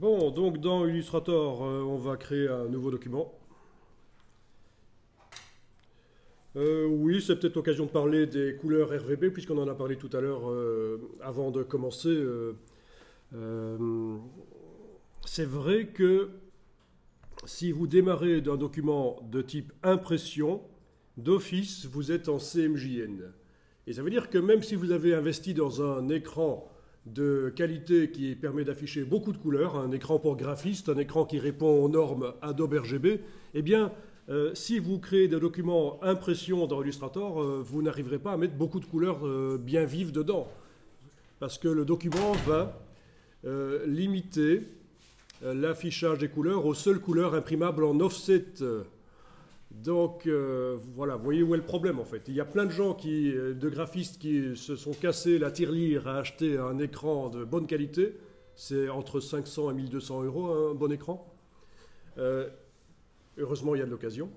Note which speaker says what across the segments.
Speaker 1: Bon, donc dans Illustrator, on va créer un nouveau document. Oui, c'est peut-être l'occasion de parler des couleurs RVB, puisqu'on en a parlé tout à l'heure avant de commencer. C'est vrai que si vous démarrez d'un document de type impression, d'office, vous êtes en CMJN. Et ça veut dire que même si vous avez investi dans un écran de qualité qui permet d'afficher beaucoup de couleurs, un écran pour graphiste, un écran qui répond aux normes Adobe RGB, eh bien, si vous créez des documents impression dans Illustrator, vous n'arriverez pas à mettre beaucoup de couleurs bien vives dedans. Parce que le document va limiter l'affichage des couleurs aux seules couleurs imprimables en offset. Donc voilà, vous voyez où est le problème en fait. Il y a plein de gens de graphistes qui se sont cassés la tirelire à acheter un écran de bonne qualité. C'est entre 500 et 1200 euros un bon écran. Heureusement, il y a de l'occasion.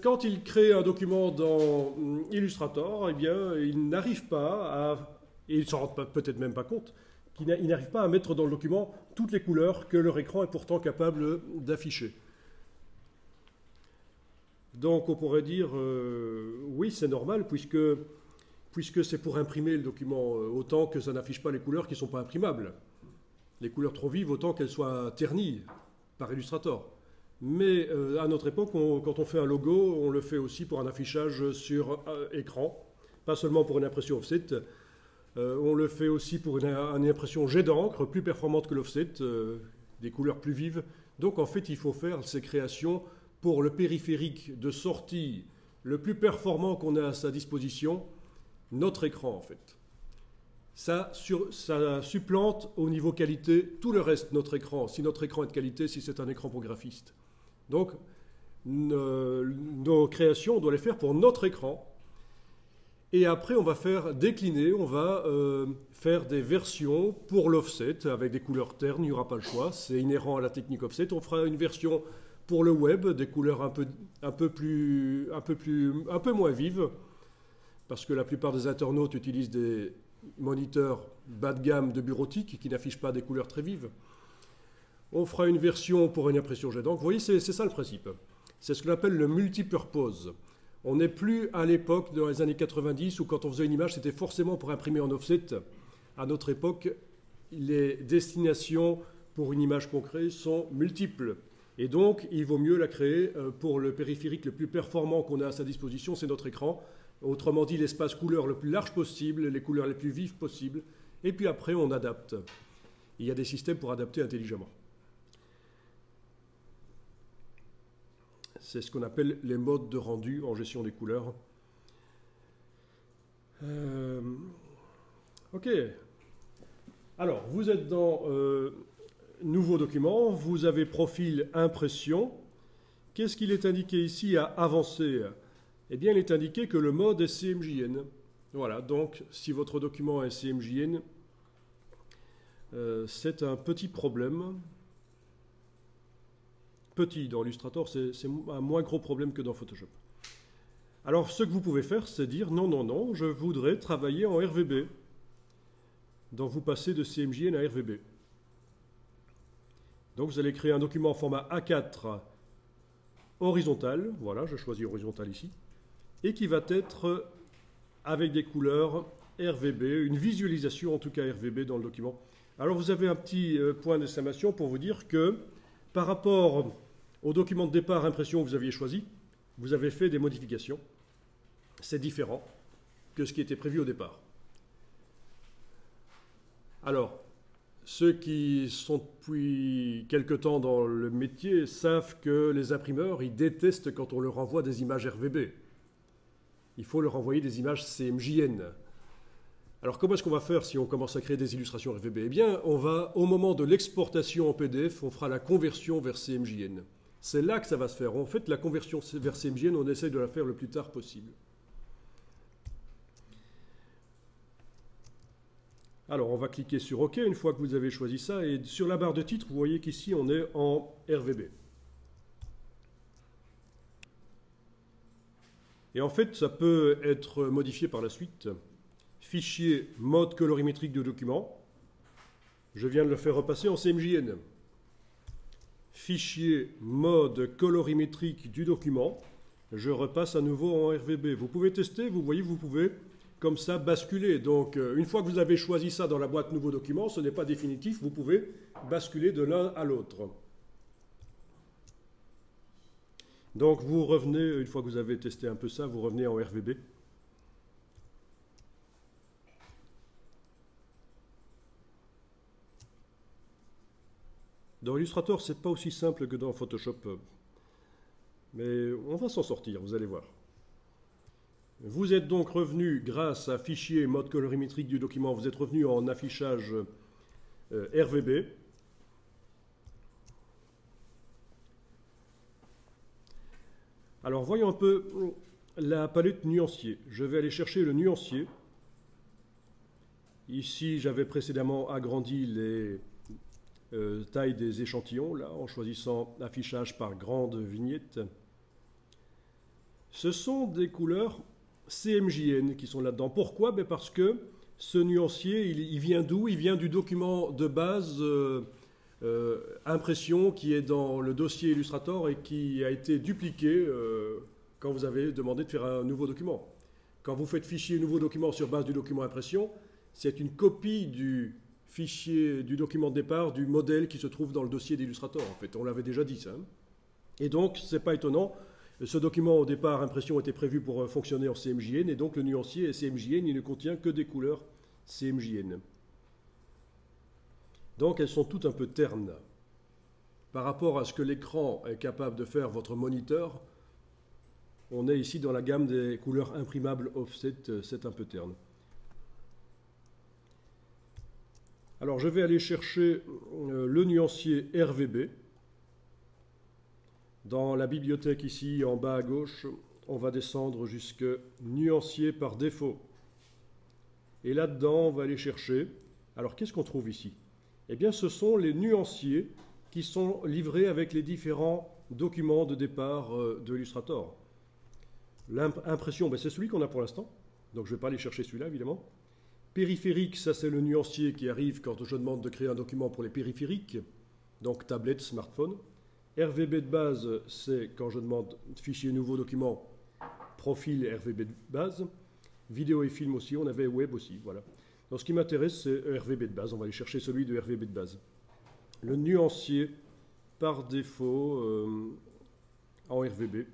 Speaker 1: Quand ils créent un document dans Illustrator, eh bien, ils n'arrivent pas à, et ils ne s'en rendent peut-être même pas compte, qu'ils n'arrivent pas à mettre dans le document toutes les couleurs que leur écran est pourtant capable d'afficher. Donc on pourrait dire, oui, c'est normal, puisque c'est pour imprimer le document, autant que ça n'affiche pas les couleurs qui ne sont pas imprimables. Les couleurs trop vives, autant qu'elles soient ternies par Illustrator. Mais à notre époque, quand on fait un logo, on le fait aussi pour un affichage sur écran, pas seulement pour une impression offset. On le fait aussi pour une impression jet d'encre, plus performante que l'offset, des couleurs plus vives. Donc en fait, il faut faire ces créations pour le périphérique de sortie le plus performant qu'on a à sa disposition, notre écran en fait. Ça supplante au niveau qualité tout le reste de notre écran, si notre écran est de qualité, si c'est un écran pour graphiste. Donc nos créations, on doit les faire pour notre écran. Et après, on va faire décliner, on va faire des versions pour l'offset avec des couleurs ternes, il n'y aura pas le choix, c'est inhérent à la technique offset. On fera une version pour le web, des couleurs un peu moins vives, parce que la plupart des internautes utilisent des moniteurs bas de gamme de bureautique qui n'affichent pas des couleurs très vives. On fera une version pour une impression jet d'encre. Vous voyez, c'est ça le principe. C'est ce qu'on appelle le multipurpose. On n'est plus à l'époque, dans les années 90, où quand on faisait une image, c'était forcément pour imprimer en offset. À notre époque, les destinations pour une image qu'on crée sont multiples. Et donc, il vaut mieux la créer pour le périphérique le plus performant qu'on a à sa disposition, c'est notre écran. Autrement dit, l'espace couleur le plus large possible, les couleurs les plus vives possibles. Et puis après, on adapte. Il y a des systèmes pour adapter intelligemment. C'est ce qu'on appelle les modes de rendu en gestion des couleurs. Ok. Alors, vous êtes dans nouveau document, vous avez profil impression. Qu'est-ce qu'il est indiqué ici à avancer? Eh bien, il est indiqué que le mode est CMJN. Voilà, donc si votre document est CMJN, c'est un petit problème. Petit dans Illustrator, c'est un moins gros problème que dans Photoshop. Alors, ce que vous pouvez faire, c'est dire non, non, non, je voudrais travailler en RVB. Donc, vous passez de CMJN à RVB. Donc, vous allez créer un document en format A4 horizontal. Voilà, je choisis horizontal ici. Et qui va être avec des couleurs RVB, une visualisation en tout cas RVB dans le document. Alors, vous avez un petit point d'exclamation pour vous dire que par rapport au document de départ impression que vous aviez choisi, vous avez fait des modifications. C'est différent que ce qui était prévu au départ. Alors, ceux qui sont depuis quelque temps dans le métier savent que les imprimeurs, ils détestent quand on leur envoie des images RVB. Il faut leur envoyer des images CMJN. Alors comment est-ce qu'on va faire si on commence à créer des illustrations RVB? Eh bien, on va, au moment de l'exportation en PDF, on fera la conversion vers CMJN. C'est là que ça va se faire. En fait, la conversion vers CMJN, on essaye de la faire le plus tard possible. Alors, on va cliquer sur OK une fois que vous avez choisi ça. Et sur la barre de titre, vous voyez qu'ici, on est en RVB. Et en fait, ça peut être modifié par la suite. Fichier mode colorimétrique de document. Je viens de le faire repasser en CMJN. Fichier mode colorimétrique du document. Je repasse à nouveau en RVB. Vous pouvez tester, vous voyez, vous pouvez comme ça basculer. Donc, une fois que vous avez choisi ça dans la boîte nouveau document, ce n'est pas définitif, vous pouvez basculer de l'un à l'autre. Donc, vous revenez, une fois que vous avez testé un peu ça, vous revenez en RVB. Dans Illustrator, ce n'est pas aussi simple que dans Photoshop, mais on va s'en sortir, vous allez voir. Vous êtes donc revenu, grâce à fichier mode colorimétrique du document, vous êtes revenu en affichage RVB. Alors voyons un peu la palette nuancier. Je vais aller chercher le nuancier. Ici, j'avais précédemment agrandi les tailles des échantillons, là, en choisissant affichage par grande vignette. Ce sont des couleurs CMJN qui sont là-dedans. Pourquoi? Ben parce que ce nuancier, il vient d'où? Il vient du document de base impression qui est dans le dossier Illustrator et qui a été dupliqué quand vous avez demandé de faire un nouveau document. Quand vous faites fichier nouveau document sur base du document impression, c'est une copie du fichier du document de départ du modèle qui se trouve dans le dossier d'Illustrator. En fait, on l'avait déjà dit ça. Et donc, ce n'est pas étonnant. Ce document, au départ, impression était prévu pour fonctionner en CMJN, et donc le nuancier est CMJN, il ne contient que des couleurs CMJN. Donc, elles sont toutes un peu ternes. Par rapport à ce que l'écran est capable de faire votre moniteur, on est ici dans la gamme des couleurs imprimables offset, c'est un peu terne. Alors, je vais aller chercher le nuancier RVB. Dans la bibliothèque ici, en bas à gauche, on va descendre jusque nuancier par défaut. Et là-dedans, on va aller chercher. Alors, qu'est-ce qu'on trouve ici? Eh bien, ce sont les nuanciers qui sont livrés avec les différents documents de départ de Illustrator. L'impression, ben, c'est celui qu'on a pour l'instant. Donc, je ne vais pas aller chercher celui-là, évidemment. Périphérique, ça c'est le nuancier qui arrive quand je demande de créer un document pour les périphériques, donc tablette, smartphone. RVB de base, c'est quand je demande fichier nouveau document, profil RVB de base. Vidéo et film aussi, on avait web aussi, voilà. Donc ce qui m'intéresse, c'est RVB de base, on va aller chercher celui de RVB de base. Le nuancier, par défaut, en RVB,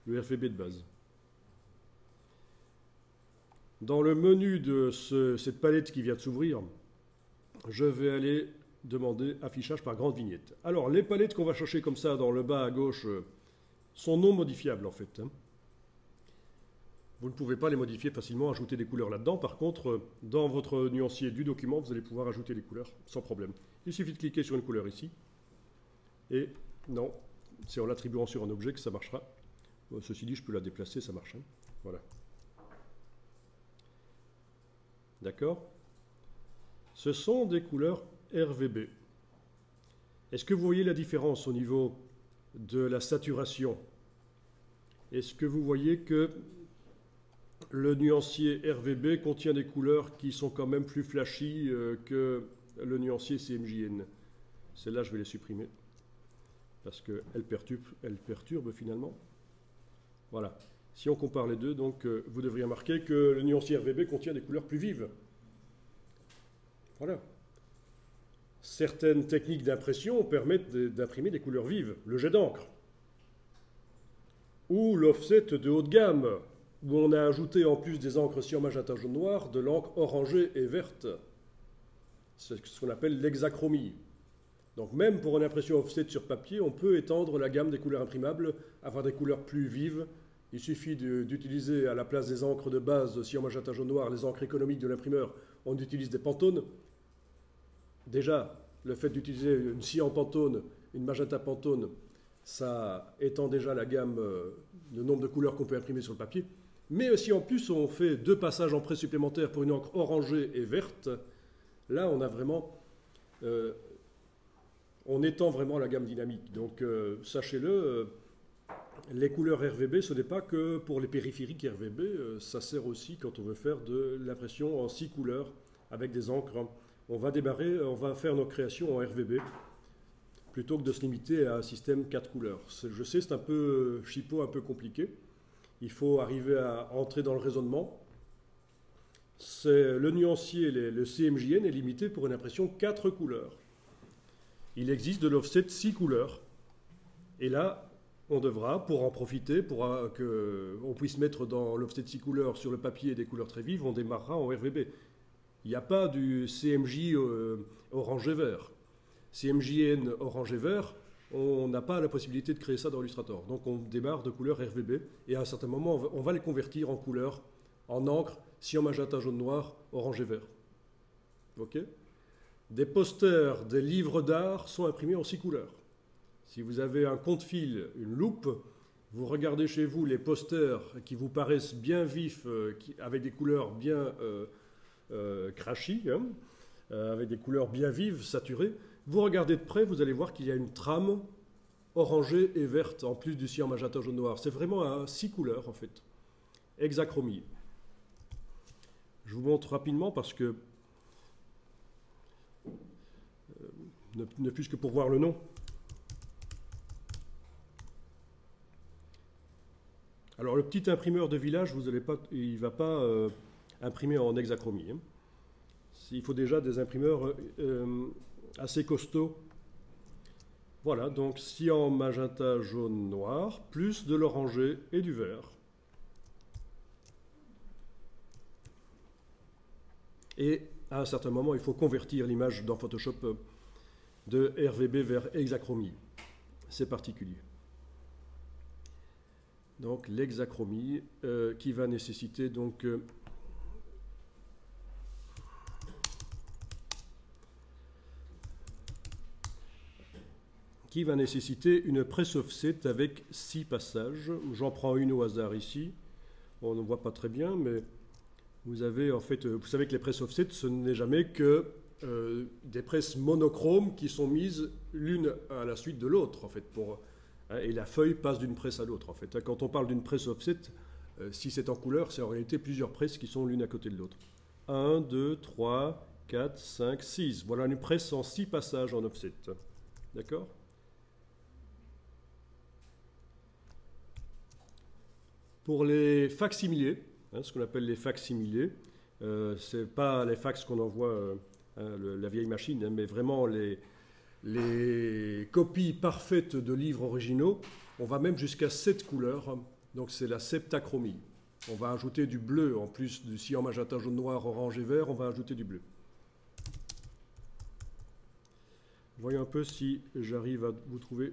Speaker 1: le RVB de base. Dans le menu de cette palette qui vient de s'ouvrir, je vais aller demander affichage par grande vignette. Alors, les palettes qu'on va chercher comme ça dans le bas à gauche sont non modifiables en fait. Vous ne pouvez pas les modifier facilement, ajouter des couleurs là-dedans. Par contre, dans votre nuancier du document, vous allez pouvoir ajouter des couleurs sans problème. Il suffit de cliquer sur une couleur ici. Et non, c'est en l'attribuant sur un objet que ça marchera. Ceci dit, je peux la déplacer, ça marche. Voilà. D'accord? Ce sont des couleurs RVB. Est-ce que vous voyez la différence au niveau de la saturation? Est-ce que vous voyez que le nuancier RVB contient des couleurs qui sont quand même plus flashy que le nuancier CMJN? Celles-là, je vais les supprimer parce qu'elles perturbent finalement. Voilà. Si on compare les deux, donc, vous devriez remarquer que le nuancier RVB contient des couleurs plus vives. Voilà. Certaines techniques d'impression permettent d'imprimer des couleurs vives. Le jet d'encre. Ou l'offset de haut de gamme, où on a ajouté en plus des encres cyan, magenta, jaune, noir, de l'encre orangée et verte. C'est ce qu'on appelle l'hexachromie. Donc même pour une impression offset sur papier, on peut étendre la gamme des couleurs imprimables, avoir des couleurs plus vives. Il suffit d'utiliser à la place des encres de base cyan, magenta, jaune, noir, les encres économiques de l'imprimeur, on utilise des Pantone. Déjà, le fait d'utiliser une cyan Pantone, une magenta Pantone, ça étend déjà la gamme, le nombre de couleurs qu'on peut imprimer sur le papier. Mais si en plus on fait 2 passages en presse supplémentaires pour une encre orangée et verte, là on a vraiment, on étend vraiment la gamme dynamique. Donc sachez-le, les couleurs RVB, ce n'est pas que pour les périphériques RVB, ça sert aussi quand on veut faire de l'impression en 6 couleurs avec des encres on va faire nos créations en RVB, plutôt que de se limiter à un système 4 couleurs. Je sais, c'est un peu chipot, un peu compliqué. Il faut arriver à entrer dans le raisonnement. Le nuancier, le CMJN, est limité pour une impression 4 couleurs. Il existe de l'offset 6 couleurs. Et là, on devra, pour en profiter, pour qu'on puisse mettre dans l'offset 6 couleurs sur le papier des couleurs très vives, on démarrera en RVB. Il n'y a pas du CMJ orange et vert. CMJN orange et vert, on n'a pas la possibilité de créer ça dans Illustrator. Donc on démarre de couleurs RVB et à un certain moment, on va les convertir en couleurs, en encre, cyan, magenta, jaune, noir, orange et vert. Ok ? Des posters, des livres d'art sont imprimés en 6 couleurs. Si vous avez un compte-fil, une loupe, vous regardez chez vous les posters qui vous paraissent bien vifs, avec des couleurs bien crashy, hein, avec des couleurs bien vives, saturées. Vous regardez de près, vous allez voir qu'il y a une trame orangée et verte, en plus du cyan, magenta, jaune, noir. C'est vraiment à 6 couleurs, en fait. Hexachromie. Je vous montre rapidement parce que, ne plus que pour voir le nom. Alors, le petit imprimeur de village, il ne va pas imprimer en hexachromie. Hein. Il faut déjà des imprimeurs assez costauds. Voilà, donc cyan, magenta, jaune, noir, plus de l'orangé et du vert. Et à un certain moment, il faut convertir l'image dans Photoshop de RVB vers hexachromie. C'est particulier. Donc l'hexachromie qui va nécessiter donc une presse offset avec 6 passages. J'en prends une au hasard ici. On ne voit pas très bien, mais vous savez que les presses offset, ce n'est jamais que des presses monochromes qui sont mises l'une à la suite de l'autre, en fait, et la feuille passe d'une presse à l'autre, en fait. Quand on parle d'une presse offset, si c'est en couleur, c'est en réalité plusieurs presses qui sont l'une à côté de l'autre. 1, 2, 3, 4, 5, 6. Voilà une presse en 6 passages en offset. D'accord ? Pour les facsimilés, ce qu'on appelle les facsimilés, ce n'est pas les fax qu'on envoie la vieille machine, mais vraiment les copies parfaites de livres originaux. On va même jusqu'à 7 couleurs, donc c'est la septachromie. On va ajouter du bleu, en plus du cyan, magenta, jaune, noir, orange et vert, on va ajouter du bleu. Voyons un peu si j'arrive à vous trouver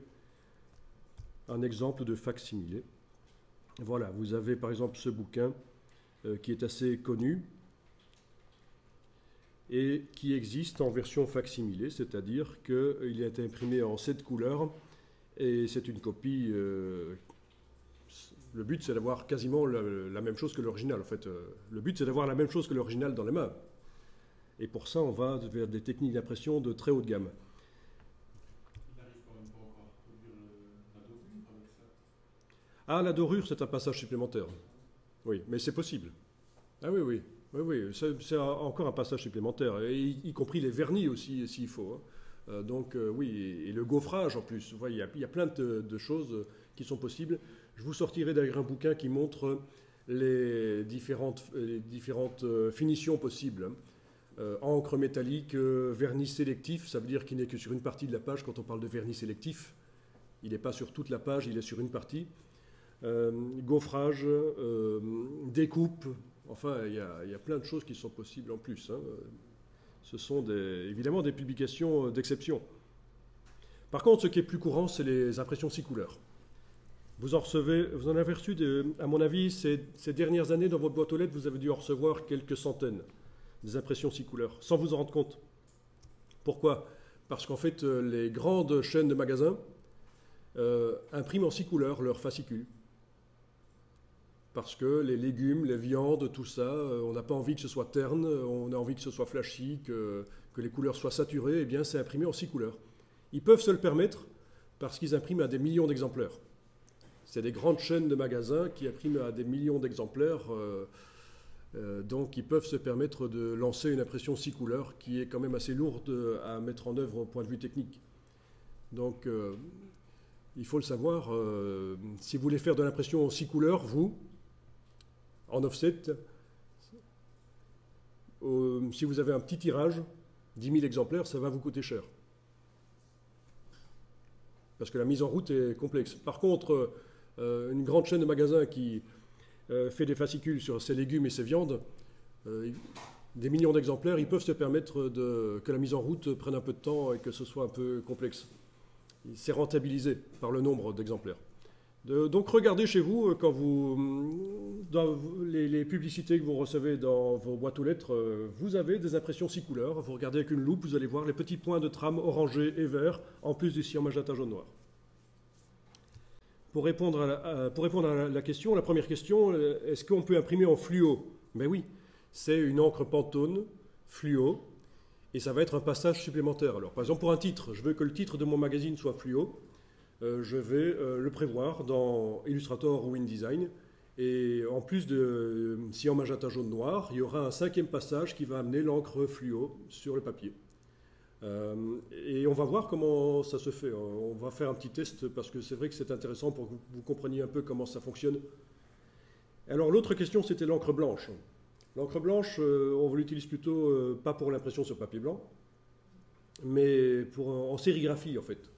Speaker 1: un exemple de facsimilé. Voilà, vous avez par exemple ce bouquin qui est assez connu et qui existe en version facsimilé, c'est-à-dire qu'il a été imprimé en 7 couleurs et c'est une copie. Le but, c'est d'avoir quasiment la même chose que l'original. En fait, le but, c'est d'avoir la même chose que l'original dans les mains. Et pour ça, on va vers des techniques d'impression de très haut de gamme. Ah, la dorure, c'est un passage supplémentaire. Oui, mais c'est possible. Ah oui, c'est encore un passage supplémentaire, y compris les vernis aussi, s'il faut. Hein. Oui, et le gaufrage en plus. Il y a plein de choses qui sont possibles. Je vous sortirai d'ailleurs un bouquin qui montre les différentes finitions possibles. Encre métallique, vernis sélectif, ça veut dire qu'il n'est que sur une partie de la page quand on parle de vernis sélectif. Il n'est pas sur toute la page, il est sur une partie. Gaufrage, découpe, enfin il y a plein de choses qui sont possibles en plus. Hein. Ce sont évidemment des publications d'exception. Par contre, ce qui est plus courant, c'est les impressions 6 couleurs. Vous en avez reçu, à mon avis, ces dernières années, dans votre boîte aux lettres, vous avez dû en recevoir quelques centaines des impressions 6 couleurs, sans vous en rendre compte. Pourquoi ? Parce qu'en fait, les grandes chaînes de magasins impriment en 6 couleurs leurs fascicules. Parce que les légumes, les viandes, tout ça, on n'a pas envie que ce soit terne, on a envie que ce soit flashy, que les couleurs soient saturées, et bien c'est imprimé en 6 couleurs. Ils peuvent se le permettre parce qu'ils impriment à des millions d'exemplaires. C'est des grandes chaînes de magasins qui impriment à des millions d'exemplaires. Donc ils peuvent se permettre de lancer une impression 6 couleurs qui est quand même assez lourde à mettre en œuvre au point de vue technique. Donc il faut le savoir, si vous voulez faire de l'impression 6 couleurs, vous, en offset, si vous avez un petit tirage, 10 000 exemplaires, ça va vous coûter cher. Parce que la mise en route est complexe. Par contre, une grande chaîne de magasins qui fait des fascicules sur ses légumes et ses viandes, des millions d'exemplaires, ils peuvent se permettre que la mise en route prenne un peu de temps et que ce soit un peu complexe. C'est rentabilisé par le nombre d'exemplaires. Donc regardez chez vous, quand dans les publicités que vous recevez dans vos boîtes aux lettres, vous avez des impressions 6 couleurs. Vous regardez avec une loupe, vous allez voir les petits points de trame orangé et vert, en plus du cyan magenta jaune noir. Pour répondre à la question, la première question, est-ce qu'on peut imprimer en fluo? Ben oui, c'est une encre Pantone fluo, et ça va être un passage supplémentaire. Alors, par exemple, pour un titre, je veux que le titre de mon magazine soit fluo, je vais le prévoir dans Illustrator ou InDesign, et en plus de cyan magenta jaune noir, il y aura un 5e passage qui va amener l'encre fluo sur le papier. Et on va voir comment ça se fait. On va faire un petit test parce que c'est vrai que c'est intéressant pour que vous compreniez un peu comment ça fonctionne. Alors l'autre question, c'était l'encre blanche. L'encre blanche, on l'utilise plutôt pas pour l'impression sur papier blanc, mais en sérigraphie en fait.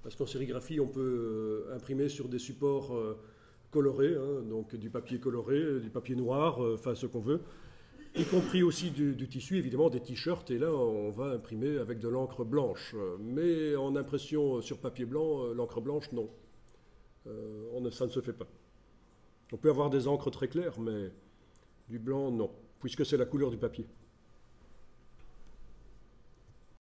Speaker 1: Parce qu'en sérigraphie, on peut imprimer sur des supports colorés, hein, donc du papier coloré, du papier noir, enfin ce qu'on veut. Y compris aussi du tissu, évidemment, des t-shirts. Et là, on va imprimer avec de l'encre blanche. Mais en impression sur papier blanc, l'encre blanche, non. Ça ne se fait pas. On peut avoir des encres très claires, mais du blanc, non. Puisque c'est la couleur du papier.